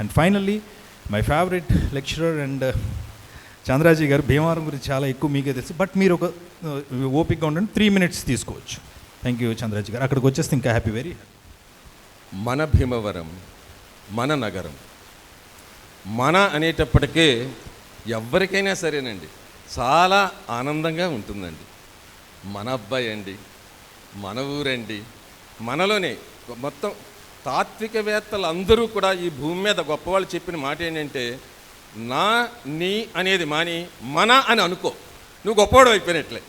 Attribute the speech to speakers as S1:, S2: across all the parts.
S1: And finally my favourite lecturer and Chandraji గారు, భీమవరం గురించి చాలా ఎక్కువ మీకే తెలుసు, బట్ మీరు ఒక ఓపిక్గా ఉండండి, 3 minutes తీసుకోవచ్చు. థ్యాంక్ యూ చంద్రాజీ గారు. అక్కడికి వచ్చేస్తే ఇంకా హ్యాపీ, వెరీ హ్యాపీ.
S2: మన భీమవరం, మన నగరం, మన అనేటప్పటికే ఎవరికైనా సరేనండి చాలా ఆనందంగా ఉంటుందండి. మన అబ్బాయి అండి, మన ఊరండి, మనలోనే మొత్తం తాత్వికవేత్తలు అందరూ కూడా ఈ భూమి మీద గొప్పవాళ్ళు చెప్పిన మాట ఏంటంటే, నా నీ అనేది మాని మన అని అనుకో, నువ్వు గొప్పవాడు అయిపోయినట్లే.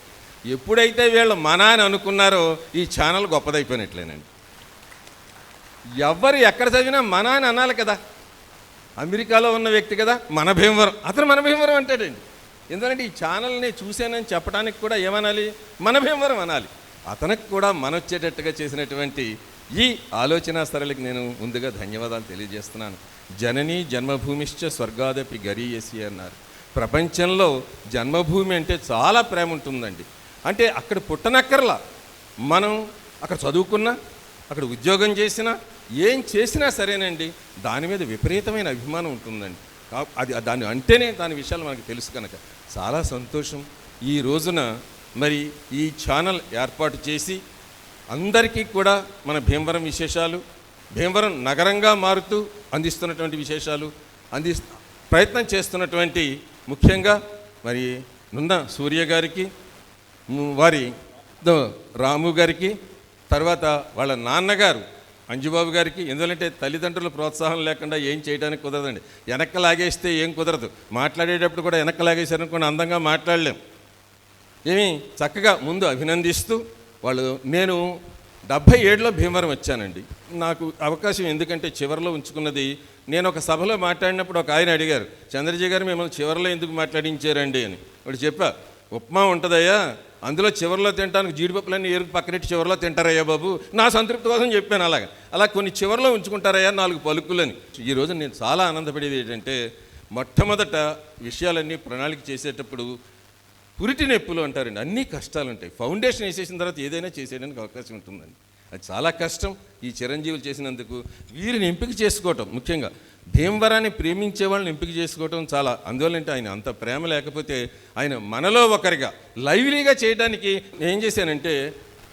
S2: ఎప్పుడైతే వీళ్ళు మన అని అనుకున్నారో ఈ ఛానల్ గొప్పదైపోయినట్లేనండి. ఎవరు ఎక్కడ చదివినా మన అని అనాలి కదా. అమెరికాలో ఉన్న వ్యక్తి కదా మన భీమవరం, అతను మన భీమవరం అంటాడండి. ఎందుకంటే ఈ ఛానల్ని చూశానని చెప్పడానికి కూడా ఏమనాలి, మన భీమవరం అనాలి. అతనికి కూడా మనొచ్చేటట్టుగా చేసినటువంటి ఈ ఆలోచన సరళికి నేను ముందుగా ధన్యవాదాలు తెలియజేస్తున్నాను. జననీ జన్మభూమిశ్చ స్వర్గాదపి గరీయసి అన్నారు. ప్రపంచంలో జన్మభూమి అంటే చాలా ప్రేమ ఉంటుందండి. అంటే అక్కడ పుట్టనక్కర్లా, మనం అక్కడ చదువుకున్నా, అక్కడ ఉద్యోగం చేసినా, ఏం చేసినా సరేనండి దాని మీద విపరీతమైన అభిమానం ఉంటుందండి. అది దాన్ని అంటేనే దాని విషయాలు మనకు తెలుసు కనుక చాలా సంతోషం. ఈ రోజున మరి ఈ ఛానల్ ఏర్పాటు చేసి అందరికీ కూడా మన భీమవరం విశేషాలు, భీమవరం నగరంగా మారుతూ అందిస్తున్నటువంటి విశేషాలు ప్రయత్నం చేస్తున్నటువంటి ముఖ్యంగా మరి నున్న సూర్య గారికి, వారి రాము గారికి, తర్వాత వాళ్ళ నాన్నగారు అంజుబాబు గారికి. ఎందుకంటే తల్లిదండ్రుల ప్రోత్సాహం లేకుండా ఏం చేయడానికి కుదరదండి. వెనక్కి లాగేస్తే ఏం కుదరదు. మాట్లాడేటప్పుడు కూడా వెనక్కి లాగేసారనుకోండి అందంగా మాట్లాడలేం. ఏమి చక్కగా ముందు అభినందిస్తూ వాళ్ళు, నేను 77లో భీమవరం వచ్చానండి. నాకు అవకాశం ఎందుకంటే చివరిలో ఉంచుకున్నది. నేను ఒక సభలో మాట్లాడినప్పుడు ఒక ఆయన అడిగారు, చంద్రజీ గారు మిమ్మల్ని చివరిలో ఎందుకు మాట్లాడించారండి అని. వాడు చెప్పా, ఉప్మా ఉంటుందయ్యా, అందులో చివరిలో తింటానికి జీడిపప్పులన్నీ ఏరుకు పక్కనెట్టి చివరిలో తింటారయ్యా బాబు, నా సంతృప్తి కోసం చెప్పాను. అలా కొన్ని చివరిలో ఉంచుకుంటారయ్యా 4 పలుకులని. ఈరోజు నేను చాలా ఆనందపడేది ఏంటంటే, మొట్టమొదట విషయాలన్నీ ప్రణాళిక చేసేటప్పుడు పురిటి నొప్పులు అంటారండి, అన్నీ కష్టాలు ఉంటాయి. ఫౌండేషన్ వేసేసిన తర్వాత ఏదైనా చేసేయడానికి అవకాశం ఉంటుందండి. అది చాలా కష్టం. ఈ చిరంజీవులు చేసినందుకు వీరిని ఎంపిక చేసుకోవటం, ముఖ్యంగా భీమవరాన్ని ప్రేమించే వాళ్ళని ఎంపిక చేసుకోవటం చాలా. అందువల్లంటే ఆయన అంత ప్రేమ లేకపోతే ఆయన మనలో ఒకరిగా లైవ్లీగా చేయడానికి నేను ఏం చేశానంటే,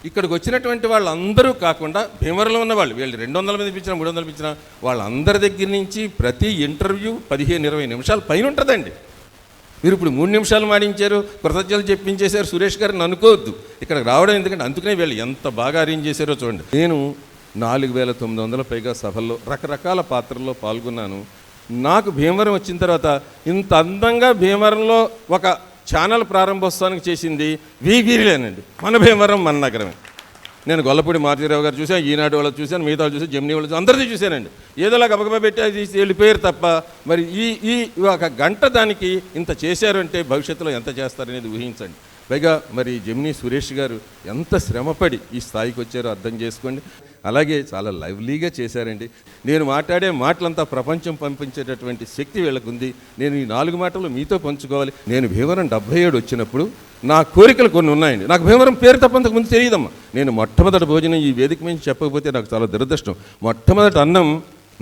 S2: ఇక్కడికి వచ్చినటువంటి వాళ్ళందరూ కాకుండా భీమవరంలో ఉన్న వాళ్ళు, వీళ్ళు 200 మంది పిలిచినా 300 పిలిచినా వాళ్ళందరి దగ్గర నుంచి ప్రతి ఇంటర్వ్యూ 15-20 నిమిషాల పైన ఉంటుందండి. మీరు ఇప్పుడు 3 నిమిషాలు మాడించారు, కృతజ్ఞతలు చెప్పించేశారు సురేష్ గారిని అనుకోవద్దు. ఇక్కడికి రావడం ఎందుకంటే అందుకనే వీళ్ళు ఎంత బాగా అరేంజ్ చేశారో చూడండి. నేను 4900 పైగా సభల్లో రకరకాల పాత్రల్లో పాల్గొన్నాను. నాకు భీమవరం వచ్చిన తర్వాత ఇంత అందంగా భీమవరంలో ఒక ఛానల్ ప్రారంభోత్సవానికి చేసింది వీరిలేనండి. మన భీమవరం మన నగరమే. నేను గొల్లపూడి మారుతీరావు గారు చూశాను, ఈనాడు వాళ్ళు చూశాను, మిగతా వాళ్ళు చూశాను, జెమినీ వాళ్ళు అందరినీ చూశానండి. ఏదోలా గబగబా పెట్టి అది వెళ్ళిపోయారు తప్ప మరి ఈ ఒక గంట దానికి ఇంత చేశారు అంటే భవిష్యత్తులో ఎంత చేస్తారనేది ఊహించండి. పైగా మరి జెమినీ సురేష్ గారు ఎంత శ్రమపడి ఈ స్థాయికి వచ్చారో అర్థం చేసుకోండి. అలాగే చాలా లైవ్లీగా చేశారండి. నేను మాట్లాడే మాటలంతా ప్రపంచం పంపించేటటువంటి శక్తి వీళ్ళకుంది. నేను ఈ 4 మాటలు మీతో పంచుకోవాలి. నేను భీమవరం 77 వచ్చినప్పుడు నా కోరికలు కొన్ని ఉన్నాయండి. నాకు భీమవరం పేరు తప్ప అంతకుముందు తెలియదమ్మా. నేను మొట్టమొదటి భోజనం ఈ వేదిక మీద చెప్పకపోతే నాకు చాలా దురదృష్టం. మొట్టమొదటి అన్నం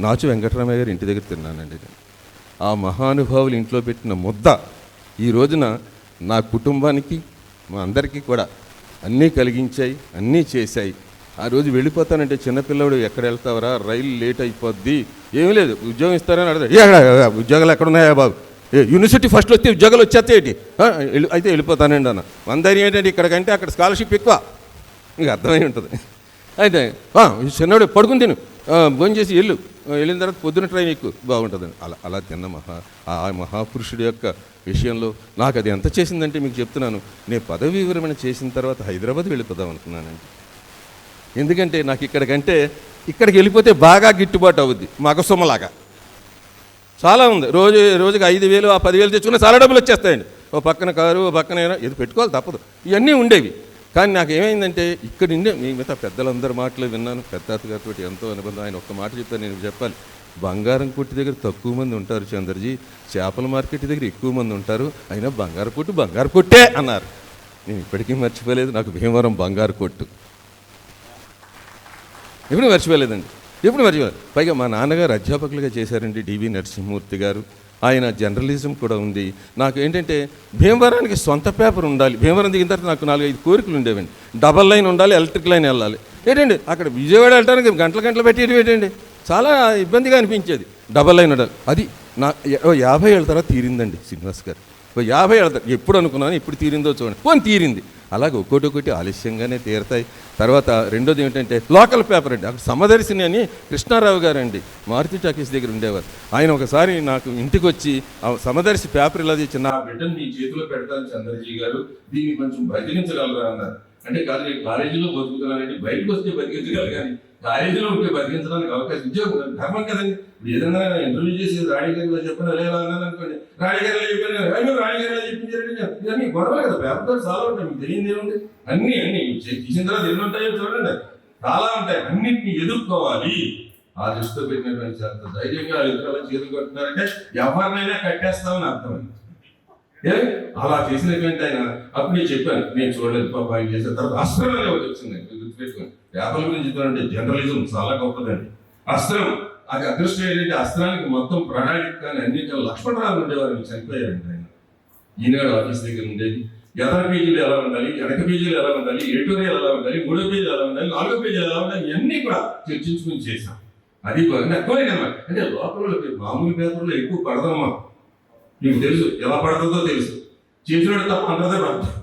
S2: నాచు వెంకటరామయ్య గారి ఇంటి దగ్గర తిన్నానండి. ఆ మహానుభావులు ఇంట్లో పెట్టిన ముద్ద ఈ రోజున నా కుటుంబానికి మా అందరికీ కూడా అన్నీ కలిగించాయి, అన్నీ చేశాయి. ఆ రోజు వెళ్ళిపోతానంటే చిన్నపిల్లడు ఎక్కడ వెళ్తావరా, రైలు లేట్ అయిపోద్ది, ఏమీ లేదు, ఉద్యోగం ఇస్తారని అడగదు. ఉద్యోగాలు ఎక్కడున్నాయా బాబు, యూనివర్సిటీ ఫస్ట్ వస్తే ఉద్యోగాలు వచ్చేస్తాయి అయితే వెళ్ళిపోతానండి అన్న. అందరి ఏంటంటే ఇక్కడికంటే అక్కడ స్కాలర్షిప్ ఎక్కువ, మీకు అర్థమై ఉంటుంది. అయితే చిన్నవాడు పడుకుని తిను, భోజనం చేసి వెళ్ళిన తర్వాత పొద్దున ట్రైన్ ఎక్కువ బాగుంటుందని అలా తిన్న ఆ మహాపురుషుడి యొక్క విషయంలో నాకు అది ఎంత చేసిందంటే మీకు చెప్తున్నాను. నేను పదవీ విరమణ చేసిన తర్వాత హైదరాబాద్ వెళ్ళిపోదాం అనుకున్నానండి. ఎందుకంటే నాకు ఇక్కడికి వెళ్ళిపోతే బాగా గిట్టుబాటు అవుద్ది, మగసొమ్మలాగా చాలా ఉంది. రోజుకి 5000 ఆ 10,000 తెచ్చుకున్నా చాలా డబ్బులు వచ్చేస్తాయండి. ఓ పక్కన కారు, ఓ పక్కన ఇది పెట్టుకోవాలి తప్పదు. ఇవన్నీ ఉండేవి. కానీ నాకు ఏమైందంటే ఇక్కడ ఉండే మిగతా పెద్దలందరి మాటలు విన్నాను. పెద్దాతగారితో ఎంతో అనుబంధం. ఆయన ఒక్క మాట చెప్తాను, నేను చెప్పాలి. బంగారం కొట్టి దగ్గర తక్కువ మంది ఉంటారు చంద్రజీ, చేపల మార్కెట్ దగ్గర ఎక్కువ మంది ఉంటారు, అయినా బంగారు కొట్టే అన్నారు. నేను ఇప్పటికీ మర్చిపోలేదు. నాకు భీమవరం బంగారు కొట్టు ఎప్పుడు మర్చిపోలేదండి. ఎప్పుడు మర్చిపోయాను. పైగా మా నాన్నగారు అధ్యాపకులుగా చేశారండి, డివి నరసింహమూర్తి గారు. ఆయన జర్నలిజం కూడా ఉంది. నాకు ఏంటంటే భీమవరానికి సొంత పేపర్ ఉండాలి. భీమవరం దిగిన తర్వాత నాకు 4-5 కోరికలు ఉండేవండి. డబల్ లైన్ ఉండాలి, ఎలక్ట్రిక్ లైన్ వెళ్ళాలి. ఏంటండి అక్కడ విజయవాడ వెళ్ళడానికి గంటలు పెట్టేది ఏంటండి, చాలా ఇబ్బందిగా అనిపించేది. డబల్ లైన్ ఉండాలి. అది నా 50 ఏళ్ళ తర్వాత తీరిందండి శ్రీనివాస్ గారు. 50 ఏళ్ళ తర్వాత ఎప్పుడు అనుకున్నాను, ఇప్పుడు తీరిందో చూడండి. పోనీ తీరింది. అలాగే ఒక్కొక్కటి ఆలస్యంగానే తీరుతాయి. తర్వాత రెండోది ఏంటంటే లోకల్ పేపర్ అండి. అక్కడ సమదర్శిని అని కృష్ణారావు గారు అండి, మారుతి టాకీస్ దగ్గర ఉండేవారు. ఆయన ఒకసారి నాకు ఇంటికి వచ్చి ఆ సమదర్శి పేపర్ ఇలా తెచ్చి, నా బిడ్డను మీ చేతిలో పెడతాను చంద్రజీ గారు, దీన్ని కొంచెం బతికించగలరా అన్నారు. అంటే కాదు, నేను కాలేజీలో బతుకుతున్నానండి, బయటకు వస్తే బతికించగలరు కానీ కాలేజీలో ఉంటే బతికించడానికి అవకాశం ఉద్యోగం ధర్మం కదండి. ఇప్పుడు ఏదైనా ఇంటర్వ్యూ చేసి రాణిగారిలో చెప్పిన లేదా అన్నాను అనుకోండి, రాణిగారిలో చెప్పాను, రాణిగారిలో చెప్పించారండి, ఇవన్నీ గొడవలు కదా. పేపర్తో చాలా ఉంటాయి, మీకు తెలియదు ఏముంది. అన్నీ తీసిన తర్వాత ఎన్ని ఉంటాయో చూడండి, చాలా ఉంటాయి. అన్నింటినీ ఎదుర్కోవాలి. ఆ దృష్టితో పెట్టినటువంటి చాలా ధైర్యంగా ఇతరుల చేతులు కొట్టున్నారంటే ఎవరినైనా కట్టేస్తామని అర్థమైంది. అలా చేసినటువంటి ఆయన అప్పుడు నేను చెప్పాను, నేను చూడలేదు పాప ఆయన చేసిన తర్వాత అస్త్రం అనే ఒకటి వచ్చింది. గుర్తుపెట్టుకోండి, పేపర్ల గురించి చెప్పాలంటే జర్నలిజం చాలా గొప్పదండి. అస్త్రం, అది అదృష్టం ఏంటంటే అస్త్రానికి మొత్తం ప్రణాళిక కానీ అన్నింటిలో లక్ష్మణరావు ఉండేవారు, చనిపోయారండి ఆయన. ఈనాడు ఆఫీస్ దగ్గర ఉండేది. ఎదర పేజీలు ఎలా ఉండాలి, వెనక పేజీలు ఎలా ఉండాలి, ఎడిటోరియల్ ఎలా ఉండాలి, 3వ పేజీలు ఎలా ఉండాలి, 4వ పేజీలు ఎలా ఉండాలి, ఇవన్నీ కూడా చర్చించుకుని చేశాం. అది కోరిక అనమాట. అంటే లోపల మామూలు పేపర్లో ఎక్కువ పడదమ్మా, నీకు తెలుసు ఎలా పడుతుందో తెలుసు, చేతిలో తప్ప అందరిదే పడుతుంది.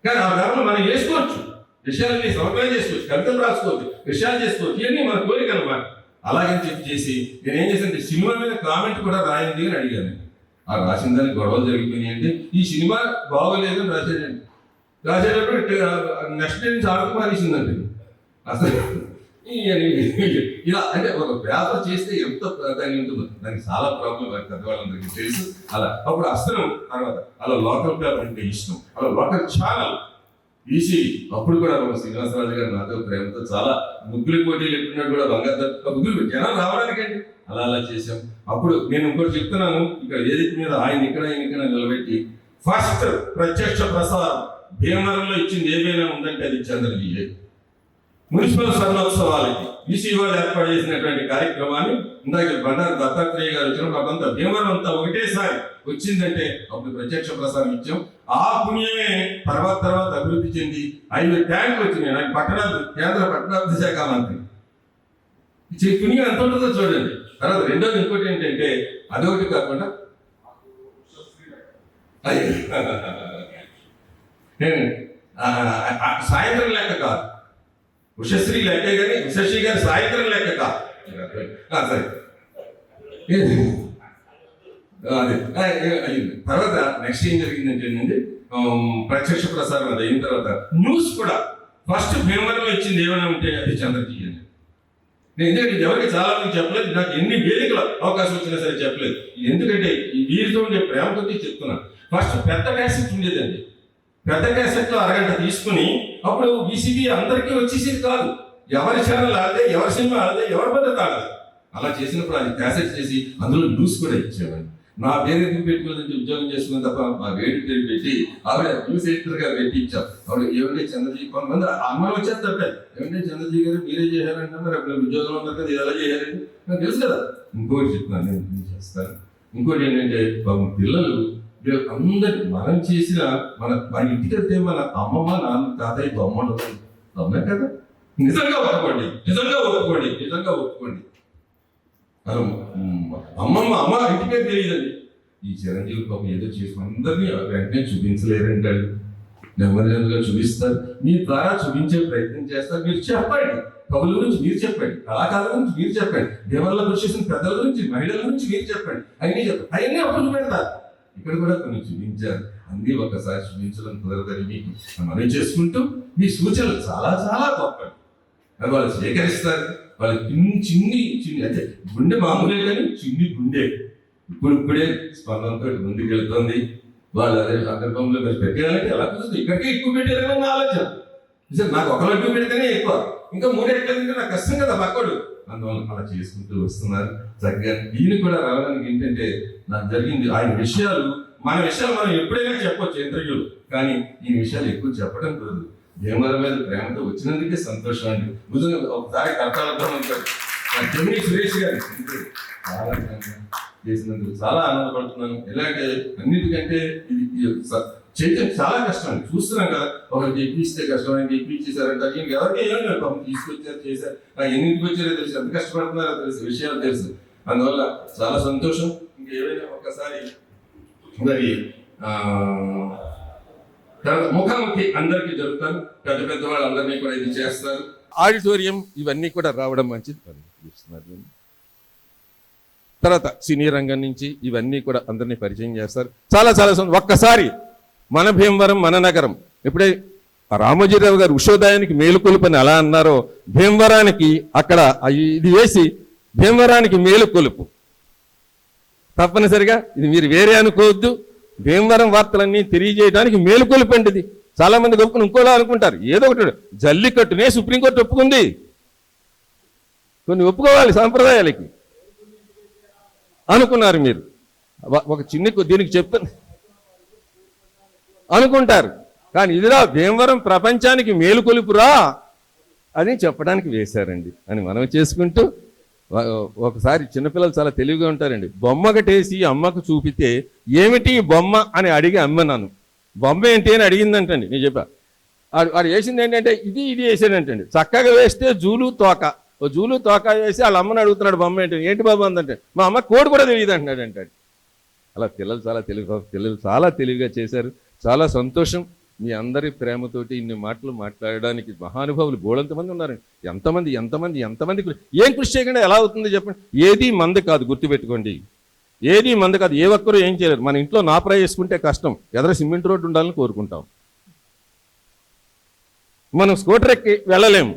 S2: కానీ ఆ పేపర్లో మనం వేసుకోవచ్చు, విషయాలని సమగ్రం చేసుకోవచ్చు, కవితలు రాసుకోవచ్చు, విషయాలు చేసుకోవచ్చు. ఇవన్నీ మన కోరిక అనమాట. అలాగని చెప్పి చేసి నేనేం చేశానంటే సినిమా మీద కామెంట్ కూడా రాయండి అని అడిగాను. ఆ రాసిన దానికి గొడవలు జరిగిపోయినాయంటే ఈ సినిమా బాగోలేదు అని రాసేదండి. రాసేటప్పుడు నెక్స్ట్ డే నుంచి ఆడుకుమారేసిందండి అసలు. ఇలా అంటే ఒక పేపర్ చేస్తే ఎంత ప్రాధాన్యం ఉంటుందో దానికి చాలా ప్రాబ్లం పెద్దవాళ్ళందరికీ తెలుసు. అలా అప్పుడు అస్త్రం తర్వాత అలా లోకల్ పేపర్ అంటే ఇష్టం, అలా లోకల్ ఛానల్ ఈసీ. అప్పుడు కూడా శ్రీనివాసరాజు గారు నాతో ప్రేమతో చాలా ముగ్గులు పోటీలు ఎట్టున్నాడు కూడా, బంగారు ముగ్గులు జనం రావడానికండి అలా అలా చేశాం. అప్పుడు నేను ఇంకోటి చెప్తున్నాను, ఇక్కడ ఏదైతే మీద ఆయన ఇక్కడ నిలబెట్టి ఫస్ట్ ప్రత్యక్ష ప్రసారం భీమవరంలో ఇచ్చింది ఏమైనా ఉందంటే అది చంద్రజీ. మున్సిపల్ స్వర్ణోత్సవాలకి ఈసీ వాళ్ళు ఏర్పాటు చేసినటువంటి కార్యక్రమాన్ని ఇందాక బండారు దత్తాత్రేయ గారు వచ్చినప్పుడు అదంతా భీమవరం అంతా ఒకటేసారి వచ్చిందంటే అప్పుడు ప్రత్యక్ష ప్రసారం ఇచ్చాం. ఆ పుణ్యమే తర్వాత అభివృద్ధి చెంది 5 ట్యాంకులు వచ్చినాయి. నాకు కేంద్ర పట్టణాభివృద్ధి శాఖ మంత్రి పుణ్యం ఎంత ఉంటుందో చూడండి. తర్వాత రెండోది ఇంకోటి ఏంటంటే అదొకటి కాకుండా నేను సాయంత్రం లెక్క కాదు, ఉషశ్రీ లెక్కే కానీ ఉషశ్రీ గారి సాయంత్రం లెక్క కాదు. సరే అదే అయింది. తర్వాత నెక్స్ట్ ఏం జరిగిందంటే ప్రత్యక్ష ప్రసారం అది అయిన తర్వాత న్యూస్ కూడా ఫస్ట్ భీమవరంలో ఇచ్చింది ఏమైనా ఉంటే అది చంద్రజీ అని. నేను ఎందుకంటే ఎవరికి చాలా మంది చెప్పలేదు, నాకు ఎన్ని వేదికల అవకాశం వచ్చినా సరే చెప్పలేదు. ఎందుకంటే ఈ వీరితో ఉండే ప్రేమ కొద్దీ చెప్తున్నాను. ఫస్ట్ పెద్ద క్యాసెట్ ఉండేదండి, పెద్ద క్యాసెట్లో అరగంట తీసుకుని అప్పుడు ఈసీబీ అందరికీ వచ్చేసేది కాదు. ఎవరి ఛానల్ ఆడితే, ఎవరి సినిమా ఆడితే, ఎవరి పద్ధతి ఆడదు. అలా చేసినప్పుడు అది క్యాసెట్ చేసి అందులో న్యూస్ కూడా ఇచ్చేవాడిని. నా పేరు ఎందుకు పెట్టుకోవాలంటే ఉద్యోగం చేసుకున్న తప్ప మా వేడి పేరు పెట్టి ఆవిడ న్యూస్ ఎడిటర్గా పెట్టి ఇచ్చాం. ఆవిడ ఏమంటే చంద్రజీ, కొంతమంది అమ్మాయి వచ్చేస్తారు, ఏమంటే చంద్రజీ గారు మీరే చేశారంటున్నారు, అప్పుడు ఉద్యోగంలో ఉన్నారు కదా, ఎలా చేయాలని నాకు తెలుసు కదా. ఇంకోటి చెప్తున్నాను, నేను చేస్తాను. ఇంకోటి ఏంటంటే పిల్లలు అందరి మనం చేసిన మన ఇంటికి వెళ్తే మన అమ్మమ్మ నాన్న తాతయ్య బొమ్మలు అమ్మే కదా. నిజంగా ఒప్పుకోండి, నిజంగా ఒప్పుకోండి. అమ్మ ఇంటికే తెలియదండి. ఈ చిరంజీవి పాపం ఏదో చేసుకుని అందరినీ వెంటనే చూపించలేరంటాడు, నెమ్మదిగా చూపిస్తారు. మీ ద్వారా చూపించే ప్రయత్నం చేస్తారు. మీరు చెప్పండి, కవుల గురించి మీరు చెప్పండి, కళాకారుల గురించి మీరు చెప్పండి, దేవాలయాల కృషి చేసిన పెద్దల గురించి, మహిళల గురించి మీరు చెప్పండి, అవన్నీ చెప్పండి. అవన్నీ అప్పుడు చూపెడతారు. ఇక్కడ కూడా కొన్ని చూపించారు, అన్నీ ఒకసారి చూపించడం కుదరదని మీకు మనం చేసుకుంటూ మీ సూచనలు చాలా గొప్పవి. అది వాళ్ళు స్వీకరిస్తారు. వాళ్ళు చిన్ని అంటే గుండె మామూలే కానీ చిన్ని గుండె ఇప్పుడే స్పందనతో ముందుకు వెళ్తుంది. వాళ్ళు అదే సందర్భంలో మీరు పెట్టేయాలంటే ఎలా చూస్తుంది, ఇక్కడికే ఎక్కువ పెట్టారని నా ఆలోచన. నిజం, నాకు ఒక లడ్డు పెడితేనే ఎక్కువ, ఇంకా 3 ఎట్లంటే నాకు కష్టం కదా పక్కడు. అందువల్ల అలా చేసుకుంటూ వస్తున్నారు చక్కగా. ఈయన కూడా రావడానికి ఏంటంటే నాకు జరిగింది ఆయన విషయాలు, మన విషయాలు మనం ఎప్పుడైనా చెప్పొచ్చు ఇంటర్వ్యూలు, కానీ ఈ విషయాలు ఎక్కువ చెప్పడం కుదరదు. భీమవరం మీద ప్రేమతో వచ్చినందుకే సంతోషం అండి. నిజంగా ఒకసారి కర్తాలతో జమిని సురేష్ గారు చాలా చేసినందుకు చాలా ఆనందపడుతున్నాను. ఎలాంటి అన్నిటికంటే ఇది చేయడం చాలా కష్టం అండి. చూస్తున్నాం కదా, ఒకరికి ఎక్కిస్తే కష్టం, ఆయనకి ఎక్కిచ్చేసారంటారు, ఇంక ఎవరికి ఏమో పాపం తీసుకొచ్చారు చేశారు, ఎన్నింటికి వచ్చారో తెలుసు, ఎంత కష్టపడుతున్నారో తెలుసు, విషయాలు తెలుసు. అందువల్ల చాలా సంతోషం. ఇంకేమైనా ఒక్కసారి మరి ముఖాముఖి అందరికీ జరుగుతారు, పెద్ద పెద్ద వాళ్ళు అందరినీ కూడా ఇది చేస్తారు. ఆడిటోరియం ఇవన్నీ కూడా రావడం మంచిది. తర్వాత సినీ రంగం నుంచి ఇవన్నీ కూడా అందరినీ పరిచయం చేస్తారు. చాలా చాలా ఒక్కసారి మన భీమవరం మన నగరం, ఇప్పుడే రామోజీరావు గారు ఉషోదయానికి మేలుకొలుపు అని అలా అన్నారో, భీమవరానికి అక్కడ ఇది వేసి భీమవరానికి మేలుకొలుపు తప్పనిసరిగా. ఇది మీరు వేరే అనుకోవద్దు, భీమవరం వార్తలన్నీ తెలియజేయడానికి మేలుకొలుపండి. ఇది చాలా మంది గొప్పని ఇంకోలా అనుకుంటారు. ఏదో ఒకటి జల్లికట్టునే సుప్రీంకోర్టు ఒప్పుకుంది, కొన్ని ఒప్పుకోవాలి సాంప్రదాయాలకి అనుకున్నారు మీరు. ఒక చిన్న దీనికి చెప్తాను అనుకుంటారు, కానీ ఇదిరా భీమవరం ప్రపంచానికి మేలుకొలుపురా అని చెప్పడానికి వేశారండి అని మనం చేసుకుంటూ, ఒకసారి చిన్నపిల్లలు చాలా తెలివిగా ఉంటారండి. బొమ్మగటేసి అమ్మకు చూపితే ఏమిటి బొమ్మ అని అడిగి అమ్మన్నాను. బొమ్మ ఏంటి అని అడిగిందంటండి. నేను చెప్పా, వాడు వేసింది ఏంటంటే ఇది వేసాడంటండి. చక్కగా వేస్తే జూలు తోక, ఓ జూలు తోక వేసి వాళ్ళ అమ్మని అడుగుతున్నాడు బొమ్మ ఏంటి బాబు అందంటే, మా అమ్మ కోడి కూడా తెలియదు అంటున్నాడు అంటాడు. అలా పిల్లలు చాలా తెలివిగా చేశారు. చాలా సంతోషం. మీ అందరి ప్రేమతోటి ఇన్ని మాటలు మాట్లాడడానికి మహానుభావులు బోళంతమంది ఉన్నారు. ఎంతమంది ఏం కృషి చేయకుండా ఎలా అవుతుంది చెప్పండి. ఏది మంది కాదు, గుర్తుపెట్టుకోండి, ఏది మంది కాదు. ఏ ఒక్కరు ఏం చేయలేరు. మన ఇంట్లో నాపరా వేసుకుంటే కష్టం, ఎదర సిమెంట్ రోడ్డు ఉండాలని కోరుకుంటాం. మనం స్కూటర్ ఎక్కి వెళ్ళలేము,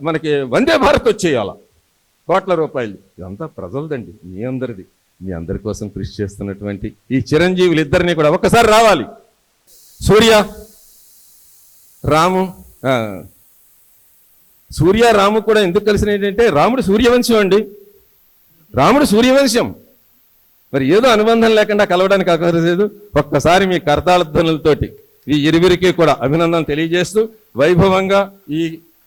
S2: మనకి వందే భారత్ వచ్చేయాల కోట్ల రూపాయలు. ఇదంతా ప్రజలదండి, మీ అందరిది. మీ అందరి కోసం కృషి చేస్తున్నటువంటి ఈ చిరంజీవులు ఇద్దరిని కూడా ఒక్కసారి రావాలి. సూర్య రాము కూడా ఎందుకు కలిసిన ఏంటంటే, రాముడు సూర్యవంశం అండి, రాముడు సూర్యవంశం. మరి ఏదో అనుబంధం లేకుండా కలవడానికి అక్కర్లేదు. ఒక్కసారి మీ కర్తాళధ్వనులతోటి ఈ ఇరువురికి కూడా అభినందనలు తెలియజేస్తూ, వైభవంగా ఈ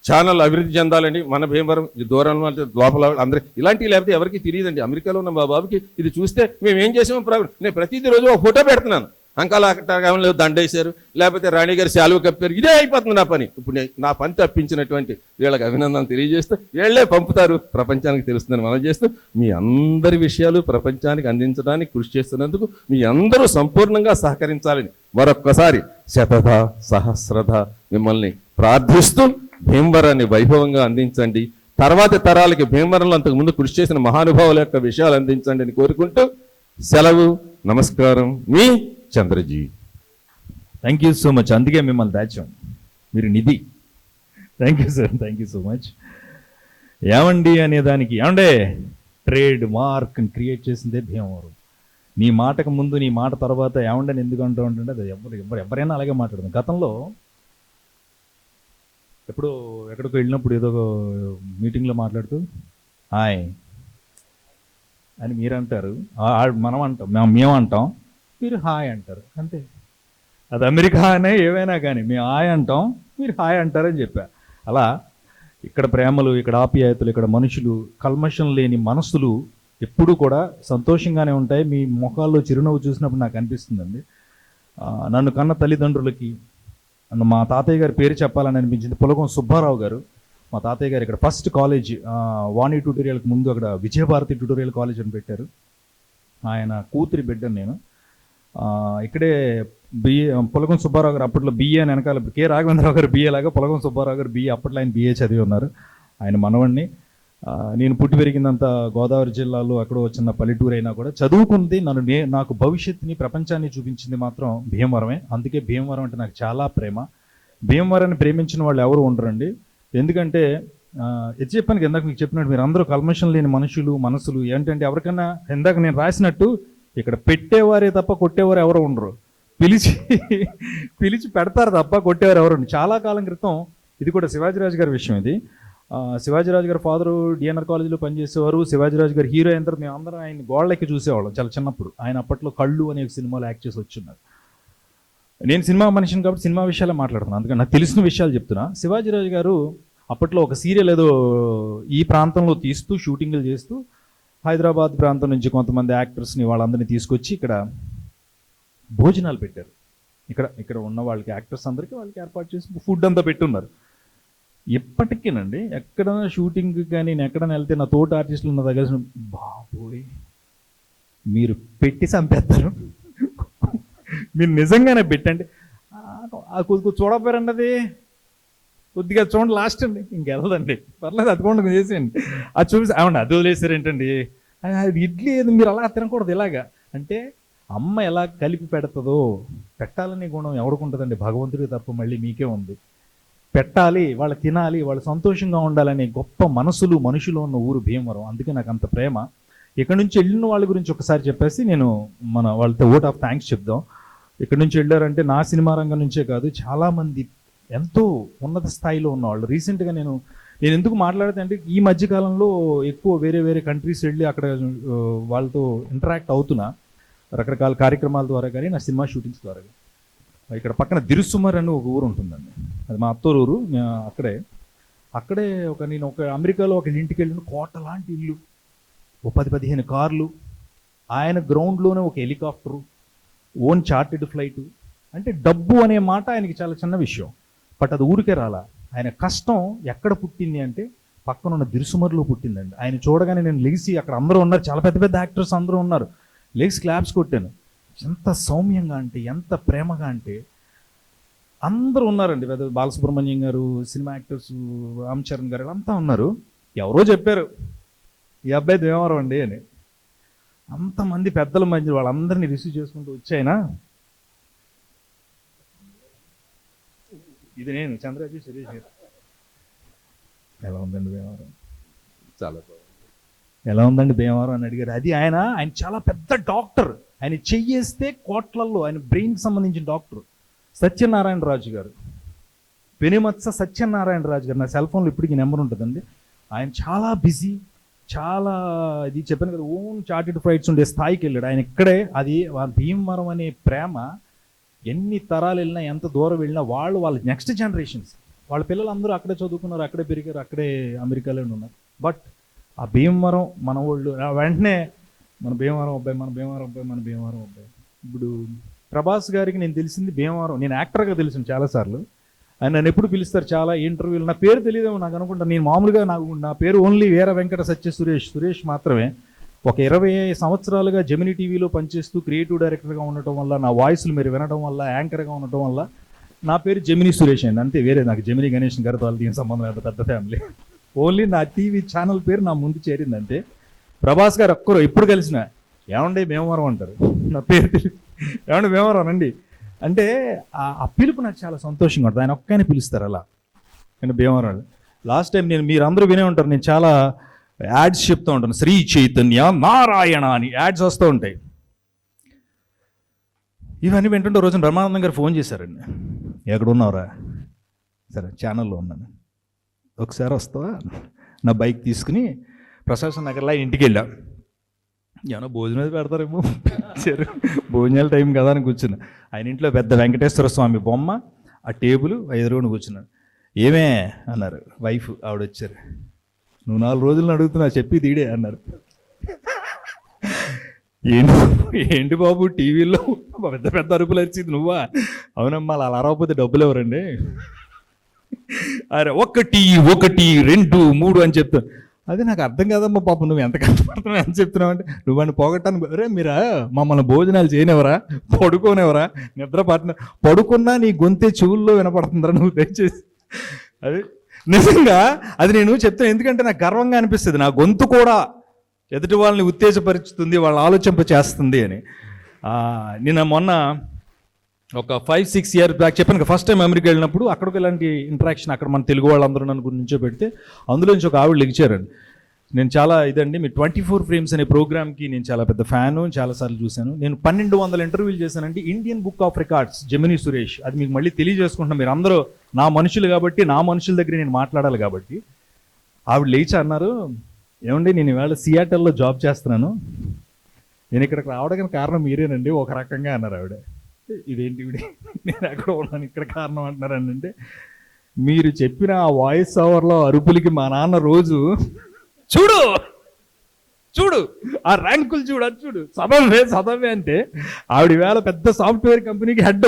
S2: ఛానల్ అభివృద్ధి చెందాలండి. మన భీమవరం దూరం లోపల అందరూ ఇలాంటివి లేకపోతే ఎవరికి తెలియదండి. అమెరికాలో ఉన్న మా బాబుకి ఇది చూస్తే మేము ఏం చేసామో నేను ప్రతిదీ రోజు ఒక ఫోటో పెడుతున్నాను. అంకాల లేదు దండేశారు, లేకపోతే రాణి గారు శాలువ కప్పారు, ఇదే అయిపోతుంది నా పని. ఇప్పుడు నా పని తప్పించినటువంటి వీళ్ళకి అభినందనలు తెలియజేస్తూ, వీళ్ళే పంపుతారు, ప్రపంచానికి తెలుస్తుందని మనం చేస్తూ, మీ అందరి విషయాలు ప్రపంచానికి అందించడానికి కృషి చేస్తున్నందుకు మీ అందరూ సంపూర్ణంగా సహకరించాలని మరొక్కసారి శతధ సహస్రధ మిమ్మల్ని ప్రార్థిస్తూ, భీమవరాన్ని వైభవంగా అందించండి. తర్వాతి తరాలకి భీమవరంలో అంతకుముందు కృషి చేసిన మహానుభావుల యొక్క విషయాలు అందించండి అని కోరుకుంటూ సెలవు. నమస్కారం. మీ Chandraji.
S1: Thank you so much. అందుకే మిమ్మల్ని దాచాం, మీరు నిధి. Thank you sir, thank you so much. ఏమండి అనేదానికి ఏమండే ట్రేడ్ మార్క్ క్రియేట్ చేసిందే భీమవరం. నీ మాటకు ముందు నీ మాట తర్వాత ఏమండని ఎందుకు అంటూ ఉంటుంటే అది ఎవరైనా అలాగే మాట్లాడదు. గతంలో ఎక్కడికో వెళ్ళినప్పుడు ఏదో మీటింగ్లో మాట్లాడుతూ హాయ్ అని మీరు అంటారు, మనం అంటాం, మేము అంటాం, మీరు హాయ్ అంటారు, అంతే. అది అమెరికా అనే ఏవైనా కానీ మేము హాయ్ అంటాం, మీరు హాయ్ అంటారని చెప్పా. అలా ఇక్కడ ప్రేమలు, ఇక్కడ ఆప్యాయతలు, ఇక్కడ మనుషులు, కల్మషం లేని మనసులు ఎప్పుడూ కూడా సంతోషంగానే ఉంటాయి. మీ ముఖాల్లో చిరునవ్వు చూసినప్పుడు నాకు అనిపిస్తుందండి, నన్ను కన్న తల్లిదండ్రులకి, మా తాతయ్య గారి పేరు చెప్పాలని అనిపించింది, పులగం సుబ్బారావు గారు. మా తాతయ్య గారు ఇక్కడ ఫస్ట్ కాలేజ్ వాణి ట్యూటోరియల్కి ముందు అక్కడ విజయభారతి ట్యూటోరియల్ కాలేజ్ అని పెట్టారు. ఆయన కూతురి బిడ్డను నేను. ఇక్కడే పులగం సుబ్బారావు గారు అప్పట్లో బిఏ అని వెనకాల కె రాఘవేంద్రరావు గారు బిఏ లాగా పులగం సుబ్బారావు గారు బిఏ, అప్పట్లో ఆయన బిఏ చదివి ఉన్నారు. ఆయన మనవణ్ణి. నేను పుట్టి పెరిగిందంతా గోదావరి జిల్లాలో అక్కడ వచ్చిన పల్లెటూరు అయినా కూడా చదువుకుంది నాకు భవిష్యత్తుని, ప్రపంచాన్ని చూపించింది మాత్రం భీమవరమే. అందుకే భీమవరం అంటే నాకు చాలా ప్రేమ. భీమవరాన్ని ప్రేమించిన వాళ్ళు ఎవరు ఉండరండి. ఎందుకంటే ఇది చెప్పాను ఇందాక మీకు చెప్పినట్టు, మీరు అందరూ కల్మషం లేని మనుషులు, మనసులు. ఏంటంటే ఎవరికైనా ఇందాక నేను రాసినట్టు ఇక్కడ పెట్టేవారే తప్ప కొట్టేవారు ఎవరు ఉండరు. పిలిచి పెడతారు తప్ప కొట్టేవారు ఎవరు ఉండరు. చాలా కాలం క్రితం, ఇది కూడా శివాజీరాజు గారి విషయం ఇది. శివాజీరాజు గారి ఫాదరు డిఎన్ఆర్ కాలేజీలో పనిచేసేవారు. శివాజీరాజు గారు హీరో అయిన తర్వాత మేము అందరం ఆయన గోడలకి చూసేవాళ్ళం చాలా చిన్నప్పుడు. ఆయన అప్పట్లో కళ్ళు అనే సినిమాలో యాక్ట్ చేసి వచ్చిన్నారు. నేను సినిమా మనిషిని కాబట్టి సినిమా విషయాలే మాట్లాడుతున్నాను, అందుకని నాకు తెలిసిన విషయాలు చెప్తున్నా. శివాజీరాజు గారు అప్పట్లో ఒక సీరియల్ ఏదో ఈ ప్రాంతంలో తీస్తూ షూటింగ్లు చేస్తూ హైదరాబాద్ ప్రాంతం నుంచి కొంతమంది యాక్టర్స్ని వాళ్ళందరినీ తీసుకొచ్చి ఇక్కడ భోజనాలు పెట్టారు. ఇక్కడ ఉన్న వాళ్ళకి యాక్టర్స్ అందరికీ వాళ్ళకి ఏర్పాటు చేసి ఫుడ్ అంతా పెట్టున్నారు. ఇప్పటికేనండి ఎక్కడైనా షూటింగ్ కానీ నేను ఎక్కడైనా వెళ్తే నా తోటి ఆర్టిస్టులు ఉన్న దగ్గర బాబోయ్ మీరు పెట్టి చంపేస్తారు, మీరు నిజంగానే పెట్టండి కొద్దిగా చూడపోయారండి, అది కొద్దిగా చూడండి లాస్ట్ అండి, ఇంకెళ్ళదండి పర్లేదు అది కూడా చేసేయండి, అది చూపిస్తే అవునండి అది వదిలేసారు ఏంటండి, అది ఇడ్లీ ఏది మీరు అలా తినకూడదు ఇలాగా అంటే అమ్మ ఎలా కలిపి పెడతాదో పెట్టాలనే గుణం ఎవడుకుంటుందండి, భగవంతుడికి తప్ప మళ్ళీ మీకే ఉంది. పెట్టాలి, వాళ్ళు తినాలి, వాళ్ళు సంతోషంగా ఉండాలనే గొప్ప మనుషులు ఉన్న ఊరు భీమవరం. అందుకే నాకు అంత ప్రేమ. ఇక్కడ నుంచి వెళ్ళిన వాళ్ళ గురించి ఒకసారి చెప్పేసి నేను వాళ్ళతో ఓట్ ఆఫ్ థ్యాంక్స్ చెప్దాం. ఇక్కడ నుంచి వెళ్ళారంటే నా సినిమా రంగం నుంచే కాదు, చాలామంది ఎంతో ఉన్నత స్థాయిలో ఉన్నవాళ్ళు. రీసెంట్గా నేను ఎందుకు మాట్లాడితే అంటే ఈ మధ్యకాలంలో ఎక్కువ వేరే కంట్రీస్ వెళ్ళి అక్కడ వాళ్ళతో ఇంటరాక్ట్ అవుతున్నా రకరకాల కార్యక్రమాల ద్వారా కానీ నా సినిమా షూటింగ్స్ ద్వారా. ఇక్కడ పక్కన దిరుసుమర్ అని ఒక ఊరు ఉంటుందండి, అది మా అత్తూరు ఊరు. అక్కడే నేను ఒక అమెరికాలో ఒక ఇంటికి వెళ్ళిన కోట లాంటి ఇల్లు, ఓ 10-15 కార్లు, ఆయన గ్రౌండ్లోనే ఒక హెలికాప్టరు, ఓన్ చార్టెడ్ ఫ్లైటు. అంటే డబ్బు అనే మాట ఆయనకి చాలా చిన్న విషయం, బట్ అది ఊరికే రాలా. ఆయన కష్టం ఎక్కడ పుట్టింది అంటే పక్కన ఉన్న దిరుసుమర్లో పుట్టిందండి. ఆయన చూడగానే నేను లెగిసి, అక్కడ అందరూ ఉన్నారు, చాలా పెద్ద యాక్టర్స్ అందరూ ఉన్నారు, లెగిసి క్లాప్స్ కొట్టాను. ఎంత సౌమ్యంగా అంటే, ఎంత ప్రేమగా అంటే అందరూ ఉన్నారండి. పెద్ద బాలసుబ్రహ్మణ్యం గారు, సినిమా యాక్టర్స్, రామ్ చరణ్ గారు అంతా ఉన్నారు. ఎవరో చెప్పారు ఈ అబ్బాయి భీమవరం అండి అని. అంతమంది పెద్దల మధ్య వాళ్ళందరినీ రిసీవ్ చేసుకుంటూ వచ్చాయినా ఇది నేను చంద్రాజీ సురేష్ గారు. ఎలా ఉందండి భీమవరం? చాలా బాగుంది. ఎలా ఉందండి భీమవరం అని అడిగారు. అది ఆయన చాలా పెద్ద డాక్టర్, ఆయన చెయ్యేస్తే కోట్లల్లో, ఆయన బ్రెయిన్కి సంబంధించిన డాక్టర్ సత్యనారాయణ రాజు గారు, పెనుమత్స సత్యనారాయణ రాజు గారు. నా సెల్ ఫోన్లో ఇప్పటికీ నెంబర్ ఉంటుందండి. ఆయన చాలా బిజీ, చాలా ఇది చెప్పాను కదా, ఓన్ చార్టెడ్ ఫ్లైట్స్ ఉండే స్థాయికి వెళ్ళాడు ఆయన. ఇక్కడే అది భీమవరం అనే ప్రేమ ఎన్ని తరాలు వెళ్ళినా, ఎంత దూరం వెళ్ళినా వాళ్ళ నెక్స్ట్ జనరేషన్స్, వాళ్ళ పిల్లలు అందరూ అక్కడే చదువుకున్నారు, అక్కడే పెరిగారు, అక్కడే అమెరికాలోనే ఉన్నారు. బట్ ఆ భీమవరం మన వాళ్ళు వెంటనే మన భీమవరం అబ్బాయి. ఇప్పుడు ప్రభాస్ గారికి నేను తెలిసింది భీమవరం, నేను యాక్టర్గా తెలిసింది చాలాసార్లు. ఆయన నన్ను ఎప్పుడు పిలుస్తారు చాలా ఇంటర్వ్యూలు, నా పేరు తెలియదేమో నాకు అనుకుంటాను. నేను మామూలుగా నా పేరు ఓన్లీ వీర వెంకట సత్య సురేష్ మాత్రమే. ఒక 20 సంవత్సరాలుగా జెమినీ టీవీలో పనిచేస్తూ క్రియేటివ్ డైరెక్టర్గా ఉండటం వల్ల, నా వాయిస్లు మీరు వినడం వల్ల, యాంకర్గా ఉండటం వల్ల నా పేరు జెమినీ సురేష్ అయింది అంతే. వేరే నాకు జెమినీ గణేష్ గారితో వాళ్ళ దీని సంబంధం లేదు, పెద్ద ఫ్యామిలీ. ఓన్లీ నా టీవీ ఛానల్ పేరు నా ముందు చేరిందంటే. ప్రభాస్ గారు ఒక్కరు ఎప్పుడు కలిసిన ఏమండి భీమవరం అంటారు, నా పేరు తెలియదు, ఏమండి భీమవరం అండి అంటే ఆ పిలుపు నాకు చాలా సంతోషంగా ఉంటుంది. ఆయన ఒక్కనే పిలుస్తారు అలా. నేను భీమవరం లాస్ట్ టైం మీరందరూ వినే ఉంటారు, నేను చాలా యాడ్స్ చెప్తూ ఉంటాను, శ్రీ చైతన్య నారాయణ అని యాడ్స్ వస్తూ ఉంటాయి. ఇవన్నీ వింటుంటే రోజున బ్రహ్మానందం గారు ఫోన్ చేశారండి, ఎక్కడున్నావురా? సరే ఛానల్లో ఉన్నాను, ఒకసారి వస్తావా? నా బైక్ తీసుకుని ప్రశాసన్ నగర్లో ఇంటికి వెళ్ళా. ఏమన్నా భోజనాలు పెడతారేమో, భోజనాల టైం కదా అని కూర్చున్నా. ఆయన ఇంట్లో పెద్ద వెంకటేశ్వర స్వామి బొమ్మ, ఆ టేబుల్ ఎదురుగుని కూర్చున్నాడు. ఏమే అన్నారు వైఫ్, ఆవిడ వచ్చారు. నువ్వు 4 రోజులను అడుగుతున్నా, చెప్పి తీడే అన్నారు. ఏంటి బాబు టీవీలో పెద్ద అరుపులు వచ్చింది నువ్వా? అవునమ్మా, అలా అరవకపోతే డబ్బులు ఎవరండి? అరే 1 1 2 3 అని చెప్తాను. అదే నాకు అర్థం కాదమ్మా పాపం, నువ్వు ఎంత కష్టపడుతున్నావు అని చెప్తున్నావు అంటే, నువ్వని పోగొట్టాను. అరే మీరా మమ్మల్ని భోజనాలు చేయనివరా, పడుకోనివరా, నిద్ర పడుకున్నా నీ గొంతే చెవుల్లో వినపడుతుందరా నువ్వు దయచేసి. అది నిజంగా అది నేను చెప్తాను, ఎందుకంటే నాకు గర్వంగా అనిపిస్తుంది. నా గొంతు కూడా ఎదుటి వాళ్ళని ఉత్తేజపరుచుతుంది, వాళ్ళ ఆలోచింప చేస్తుంది అని. నేను మొన్న ఒక 5-6 years బ్యాక్ చెప్పాను, ఫస్ట్ టైం అమెరికా వెళ్ళినప్పుడు అక్కడికి ఇలాంటి ఇంటరాక్షన్, అక్కడ మన తెలుగు వాళ్ళందరూ నన్ను గురించి పెడితే అందులో నుంచి ఒక ఆవిడ లెక్చరండి. నేను చాలా ఇదండి, మీ 24 Frames అనే ప్రోగ్రామ్కి నేను చాలా పెద్ద ఫ్యాను, చాలాసార్లు చూశాను. నేను 1200 ఇంటర్వ్యూలు చేశానండి. Indian book of records Gemini Suresh, అది మీకు మళ్ళీ తెలియజేసుకుంటున్నాను. మీరు అందరూ నా మనుషులు కాబట్టి, నా మనుషుల దగ్గర నేను మాట్లాడాలి కాబట్టి. ఆవిడ లేచి అన్నారు, ఏమండి నేను ఈవేళ సియాటల్లో జాబ్ చేస్తున్నాను, నేను ఇక్కడికి రావడానికి కారణం మీరేనండి ఒక రకంగా అన్నారు ఆవిడ. ఇదేంటి నేను ఎక్కడ ఉన్నాను ఇక్కడ కారణం అంటున్నారని అంటే, మీరు చెప్పిన ఆ వాయిస్ ఓవర్లో అరుపులకి మా నాన్న రోజు చూడు చూడు ఆ ర్యాంకులు చూడు అది చూడు చదవే అంటే ఆవిడ వేళ పెద్ద సాఫ్ట్వేర్ కంపెనీకి హెడ్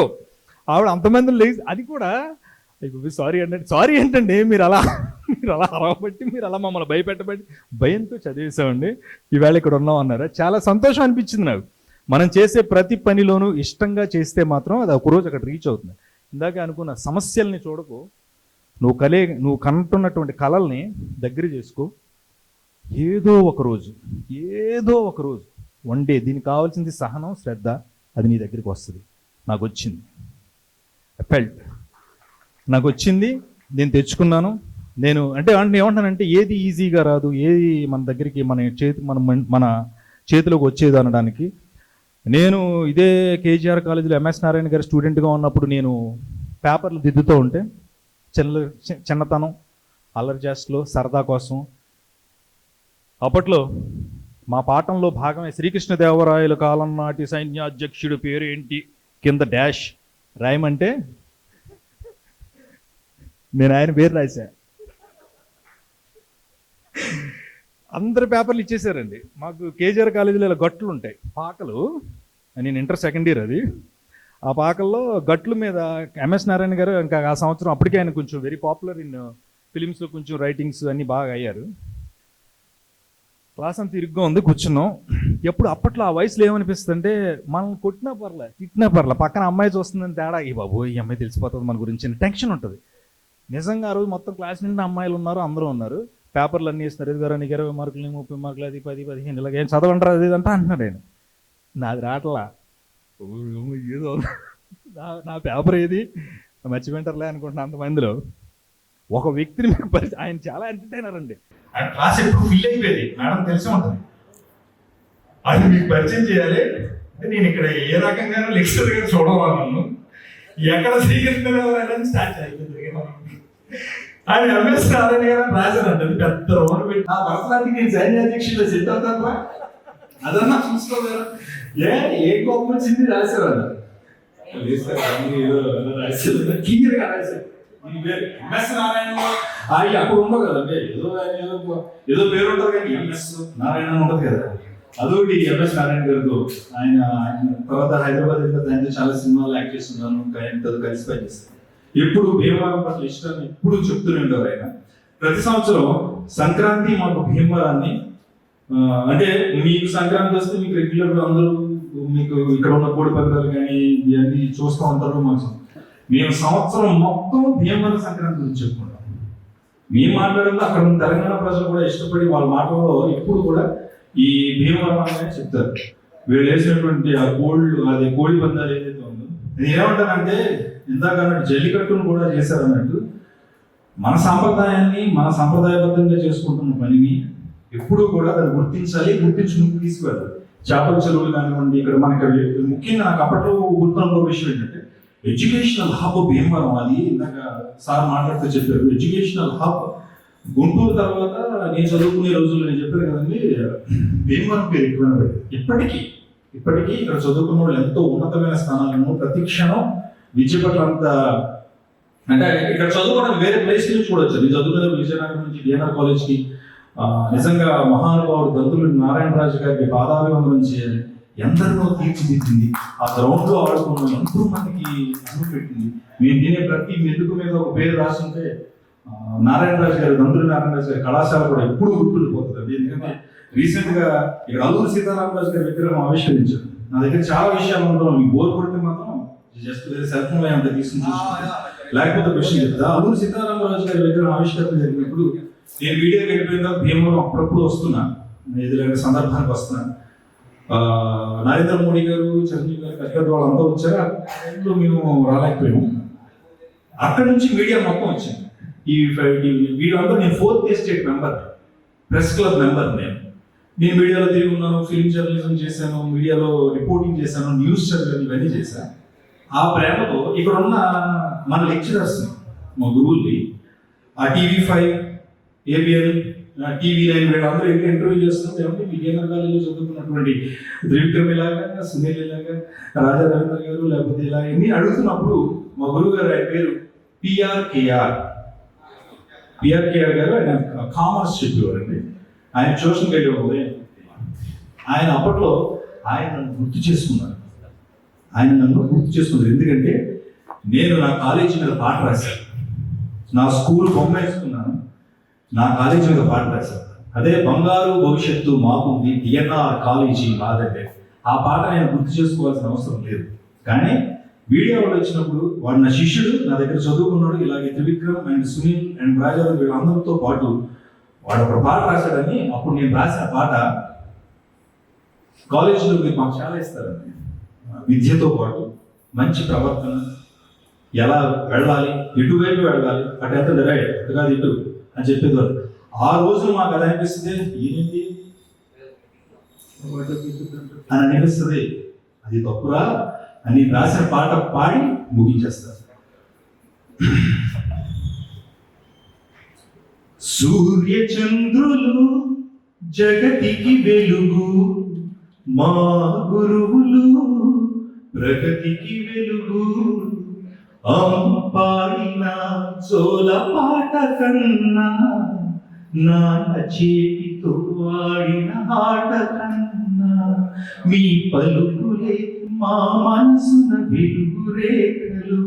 S1: ఆవిడ అంతమంది లేచి అది కూడా సారీ ఏంటండి మీరు అలా అరవబట్టి మీరు అలా మమ్మల్ని భయపెట్టబట్టి భయంతో చదివేశామండి ఈవేళ ఇక్కడ ఉన్నాం అన్నారు. చాలా సంతోషం అనిపించింది నాకు. మనం చేసే ప్రతి పనిలోనూ ఇష్టంగా చేస్తే మాత్రం అది ఒకరోజు అక్కడ రీచ్ అవుతుంది. ఇందాక అనుకున్న సమస్యల్ని చూడకు, నువ్వు కంటున్నటువంటి కళల్ని దగ్గర చేసుకో. ఏదో ఒకరోజు వన్ డే దీనికి కావాల్సింది సహనం, శ్రద్ధ, అది నీ దగ్గరికి వస్తుంది. నాకు వచ్చింది, నాకు వచ్చింది, నేను తెచ్చుకున్నాను. నేను ఏమంటానంటే ఏది ఈజీగా రాదు, ఏది మన దగ్గరికి మన చేతిలోకి వచ్చేది అనడానికి. నేను ఇదే కేజీఆర్ కాలేజీలో ఎంఎస్ నారాయణ గారి స్టూడెంట్గా ఉన్నప్పుడు నేను పేపర్లు దిద్దుతూ ఉంటే చిన్నతనం అల్లరి చేస్తలో సరదా కోసం అప్పట్లో మా పాఠంలో భాగమే శ్రీకృష్ణదేవరాయల కాలం నాటి సైన్యాధ్యక్షుడు పేరు ఏంటి కింద డాష్ రాయమంటే నేను ఆయన పేరు రాశా. అందరు పేపర్లు ఇచ్చేసారండి. మాకు కేజీఆర్ కాలేజీలో ఇలా గట్లు ఉంటాయి, పాకలు. నేను ఇంటర్ సెకండ్ ఇయర్ అది. ఆ పాకల్లో గట్ల మీద ఎంఎస్ నారాయణ గారు ఇంకా ఆ సంవత్సరం అప్పటికే ఆయన కొంచెం వెరీ పాపులర్ ఇన్ ఫిలిమ్స్లో, కొంచెం రైటింగ్స్ అన్నీ బాగా అయ్యారు. క్లాస్ అంతా ఇరుగ్గా ఉంది, కూర్చున్నాం. అప్పట్లో ఆ వయసులో ఏమనిపిస్తుంది అంటే మనల్ని కొట్టినా పర్లే, తిట్టినా పర్లే, పక్కన అమ్మాయి చూస్తుందని తేడా, ఈ బాబు ఈ అమ్మాయి తెలిసిపోతుంది మన గురించి టెన్షన్ ఉంటుంది. నిజంగా ఆ రోజు మొత్తం క్లాస్ నిండా అమ్మాయిలు ఉన్నారు, అందరూ ఉన్నారు. పేపర్లు అన్నీ ఇస్తున్నారు, ఎదుగురా నీకు 20 మార్కులు 30 మార్కులు, అది 10, 15 ఇలాగ ఏం చదవంటారు అది అంతా అంటున్నాడు ఆయన. నాది రావట్లా, ఏదో నా పేపర్ ఏది మర్చిపోయింటారులే అనుకుంటున్నా. అంతమందిలో ఒక వ్యక్తిని మీకు ఆయన చాలా ఎంటర్టైనర్ అండి. ఆయన క్లాస్ ఎప్పుడు ఫిల్ అయిపోయేది, మేడం తెలిసి ఉంటుంది. అది మీకు పరిచయం చేయాలి అంటే నేను ఇక్కడ ఏ రకంగానూ లెక్చర్ గారు చూడవాలి, నన్ను ఎక్కడ శ్రీకృష్ణదేవరాయలని స్టార్ట్ అయిపోయింది. ఆయన ఎంఎస్ నారాయణ గారు రాశారంటే పెద్ద రోడ్డు పెట్టి ఆ భరతనాట్యం నేను సైన్యాధ్యక్షులు సెట్ అవుతారా అదన్నా చూసుకోలేరు. ఏ కోపం వచ్చింది రాశారు అన్న క్లియర్ గా రాశారు. ఎంఎస్ నారాయణ ఆయన అప్పుడు ఉండవు కదండి, ఏదో పేరు ఉంటుంది కానీ ఎంఎస్ నారాయణ ఉంటుంది కదా. అదొకటి ఎంఎస్ నారాయణ గారితో ఆయన తర్వాత హైదరాబాద్ ఆయనతో చాలా సినిమాలు యాక్ట్ చేస్తున్నాను, ఆయనతో కలిసి పనిచేస్తాను. ఎప్పుడు భీమవరం పట్ల ఇష్టాన్ని ఎప్పుడు చెప్తూనే ఉండేవారు ఆయన. ప్రతి సంవత్సరం సంక్రాంతి మాకు భీమవరాన్ని అంటే మీకు సంక్రాంతి వస్తే మీకు రెగ్యులర్గా అందరూ మీకు ఇక్కడ ఉన్న కోడి పందాలు కానీ ఇవన్నీ చూస్తూ ఉంటారు. మేము సంవత్సరం మొత్తం భీమవరం సంక్రాంతి గురించి చెప్పుకుంటాం. మేము మాట్లాడితే అక్కడ ఉన్న తెలంగాణ ప్రజలు కూడా ఇష్టపడి వాళ్ళ మాటల్లో ఎప్పుడు కూడా ఈ భీమవరం అనే చెప్తారు. వీళ్ళు వేసినటువంటి ఆ కోడి పందాలు ఏదైతే ఉందో, నేను ఏమంటానంటే ఇందాక అన్నట్టు జల్లికట్టును కూడా చేశారు అన్నట్టు మన సాంప్రదాయాన్ని మన సంప్రదాయబద్ధంగా చేసుకుంటున్న పనిని ఎప్పుడూ కూడా దాన్ని గుర్తించాలి, గుర్తించుకుంటూ తీసుకువెళ్ళాలి. చేపల చెరువులు కానివ్వండి, ఇక్కడ మనకి ముఖ్యంగా నాకు అప్పట్లో గుర్తున్న విషయం ఏంటంటే ఎడ్యుకేషనల్ హబ్ భీమవరం. అది ఇందాక సార్ మాట్లాడుతూ చెప్పారు, ఎడ్యుకేషనల్ హబ్. గుంటూరు తర్వాత నేను చదువుకునే రోజుల్లో నేను చెప్పాను కదండి, భీమవరం పేరు ఎక్కువ పడింది. ఇప్పటికీ ఇక్కడ చదువుకున్న వాళ్ళు ఎంతో ఉన్నతమైన స్థానాలను ప్రతి క్షణం విద్య పట్ల అంత అంటే ఇక్కడ చదువుకోవడానికి వేరే ప్లేస్ నుంచి చూడొచ్చు. నేను చదువుకునే విజయనగరం నుంచి డిఎన్ఆర్ కాలేజ్కి నిజంగా మహానుభావుడు దంతులు నారాయణరాజు గారికి పాదాభివందనం చేయాలి. ఎందరినో తీర్చిదిద్దింది. ఆ గ్రౌండ్ లో ఆడుకున్న ఎంతో మందికి అన్నం పెట్టింది. మేము తినే ప్రతి మెతుకు మీద ఒక పేరు రాస్తుంటే నారాయణరాజు గారు, దంతులు నారాయణరాజు గారి కళాశాల కూడా ఎప్పుడు గుర్తుండిపోతుంది. ఎందుకంటే రీసెంట్ గా ఇక్కడ అల్లూరు సీతారామరాజు గారి విగ్రహం ఆవిష్కరించారు. నా దగ్గర చాలా విషయాలు ఉంటాం, మీకు బోర్ కొడితే మాత్రం జస్ట్ సెల్ ఫోన్ అంత తీసుకుని లేకపోతే క్వశ్చన్ చెప్తా. అల్లూరు సీతారామరాజు గారి విగ్రహం ఆవిష్కరణ జరిగినప్పుడు నేను వీడియోకి వెళ్ళిపోయిన భీమవరం అప్పుడప్పుడు వస్తున్నా, ఎదురైన సందర్భానికి వస్తున్నా. నరేంద్ర మోడీ గారు, చిరంజీవి గారు, కట్కర్ వాళ్ళంతా వచ్చారు. ఆ టైంలో మేము రాలేకపోయాము. అక్కడి నుంచి మీడియా మొత్తం వచ్చింది. వీళ్ళంతా నేను 4th estate member, press club member. నేను మీడియాలో తిరిగి ఉన్నాను, ఫిల్మ్ జర్నలిజం చేశాను, మీడియాలో రిపోర్టింగ్ చేశాను, న్యూస్ చదివాను, ఇవన్నీ చేశాను. ఆ ప్రేమతో ఇక్కడ ఉన్న మన లెక్చరర్స్, మా గురువుల్ని ఆ TV5, ABN, TV9 వీళ్ళందరూ ఇంటర్వ్యూ చేస్తున్నారు. ఏమంటే విజయనగరం కాలేజీలో చదువుకున్నటువంటి త్రివిక్రమ్ ఇలాగా, సునీల్ ఇలాగా, రాజా రవీంద్ర గారు, లేకపోతే ఇలా ఇన్ని అడుగుతున్నప్పుడు మా గురువు గారు ఆయన పేరు PRKR, పిఆర్కేఆర్ గారు ఆయన కామర్స్ చెప్పేవారండి. ఆయన ట్యూషన్కి వెళ్ళేవారు ఉదయం. ఆయన అప్పట్లో ఆయన నన్ను గుర్తు చేసుకున్నారు. ఎందుకంటే నేను నా కాలేజీ మీద పాట రాశాను, నా స్కూల్ బొమ్మ వేసుకున్నాను, నా కాలేజీ మీద పాట రాశాను. అదే బంగారు భవిష్యత్తు మాకుంది, డిఎన్ఆర్ కాలేజీ మాదంటే ఆ పాట నేను గుర్తు చేసుకోవాల్సిన అవసరం లేదు. కానీ వీడియో వాడు వచ్చినప్పుడు వాడు నా శిష్యుడు, నా దగ్గర చదువుకున్నాడు, ఇలాగే త్రివిక్రమ్ అండ్ సునీల్ అండ్ రాజారావు వీళ్ళందరితో పాటు వాడు ఒక పాట రాశాడని అప్పుడు నేను రాసిన పాట కాలేజీలో మీరు మాకు చాలా ఇస్తారండి. విద్యతో పాటు మంచి ప్రవర్తన, ఎలా వెళ్ళాలి, ఎటువైపు వెళ్ళాలి, అటు ఎంత రైట్ అటు కాదు ఇటు అని చెప్పేవారు. ఆ రోజు మాకు అది అనిపిస్తుంది, ఏంటి అని అనిపిస్తుంది, అది తప్పురా అని రాసిన పాట పాడి ముగించేస్తారు. సూర్య చంద్రులు జగతికి వెలుగు, మా గురువులు ప్రగతికి వెలుగు, పాడిన చోల పాట కన్నా నాన్న చేతితో ఆడిన ఆట కన్నా మీ పలుకులే మా మనసున వెలుగు రేఖలు,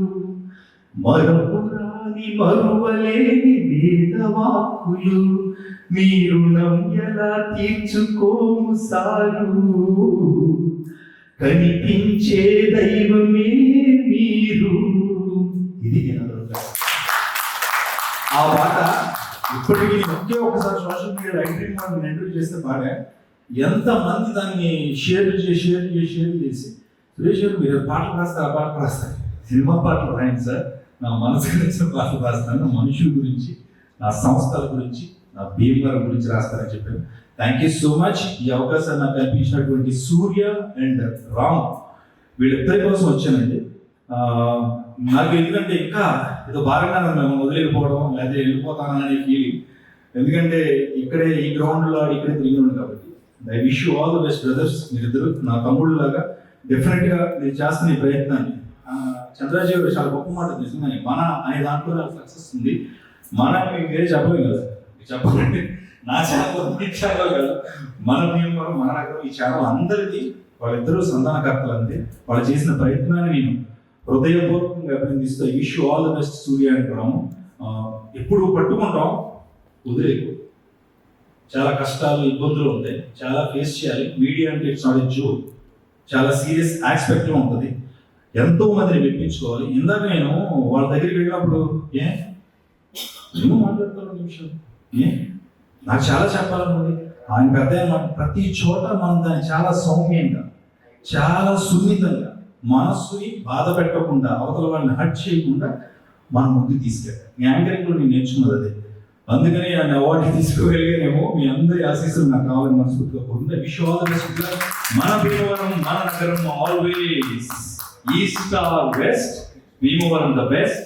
S1: మరపురాని మరువలేని వేదవాక్కులు, మీ రుణం ఎలా తీర్చుకోము సారు, కనిపించే దైవమే మీరు. ఇది ఆ పాట ఇప్పటికీ ఒకే ఒకసారి సోషల్ మీడియా రైటింగ్ మనం ఇంటర్వ్యూ చేస్తే పాట ఎంతమంది దాన్ని షేర్ చేసి సురేష్ గారు మీరు పాటలు రాస్తారు, ఆ పాటలు రాస్తారు, సినిమా పాటలు రాయండి సార్, నా మనసుకు నచ్చిన పాటలు రాస్తాను, నా మనుషుల గురించి, నా సంస్థల గురించి, నా భీమవరం గురించి రాస్తారని చెప్పారు. Thank you so much. ఈ అవకాశాన్ని నాకు కల్పించినటువంటి సూర్య అండ్ రామ్ వీళ్ళిద్దరి కోసం వచ్చానండి. నాకు ఎందుకంటే ఇంకా ఏదో భారంగా మేము వదిలేకపోవడం లేదా వెళ్ళిపోతాననే ఫీలింగ్, ఎందుకంటే ఇక్కడే ఈ గ్రౌండ్లో ఇక్కడే తిరిగినాను కాబట్టి. I wish you all the best brothers. మీరిద్దరు నా తమ్ముళ్ళు లాగా డెఫినెట్గా మీరు చేస్తున్న ఈ ప్రయత్నాన్ని. చంద్రాజీ గారు చాలా గొప్ప మాట నిజంగానే, మన అనే దాంట్లో నాకు సక్సెస్ ఉంది. మన మీకు వేరే చెప్పలేం కదా, చెప్పాలంటే నా ఛానల్ కదా, మన భీమవరం మన నగరం ఈ ఛానల్ అందరిది, వాళ్ళిద్దరూ సంతానకర్తలు అంతే. వాళ్ళు చేసిన ప్రయత్నాన్ని నేను హృదయపూర్వకంగా అభినందిస్తూ wish all the best Surya and Ramu. ఎప్పుడు పట్టుకుంటాం వదిలేదు, చాలా కష్టాలు ఇబ్బందులు ఉంటాయి, చాలా ఫేస్ చేయాలి. మీడియా అంటే ఇట్స్ నాట్ ఎ జోక్, చాలా సీరియస్ ఆస్పెక్ట్లో ఉంటుంది. ఎంతో మందిని మెప్పించుకోవాలి. ఇందాక నేను వాళ్ళ దగ్గరికి వెళ్ళినప్పుడు ఏమో మాట్లాడతాను నిమిషం, నాకు చాలా చెప్పాలనుంది. ఆయన పెద్ద ప్రతి చోట మనం దాన్ని చాలా సౌమ్యంగా, చాలా సున్నితంగా, మనస్సుని బాధ పెట్టకుండా, అవతల వాళ్ళని హర్ట్ చేయకుండా మనం ముందుకు తీసుకెళ్ళాలి. మీ యాంకరింగ్లో నేను నేర్చుకున్నది అదే. అందుకని ఆయన అవార్డు తీసుకోగలిగానేమో. మీ అందరి ఆశీస్సులు నాకు కావాలని మనస్ఫూర్తిగా కోరుకుంటే విష్ ఆల్ ద బెస్ట్. మన భీమవరం మన నగరం always east or west, Bhimavaram the best.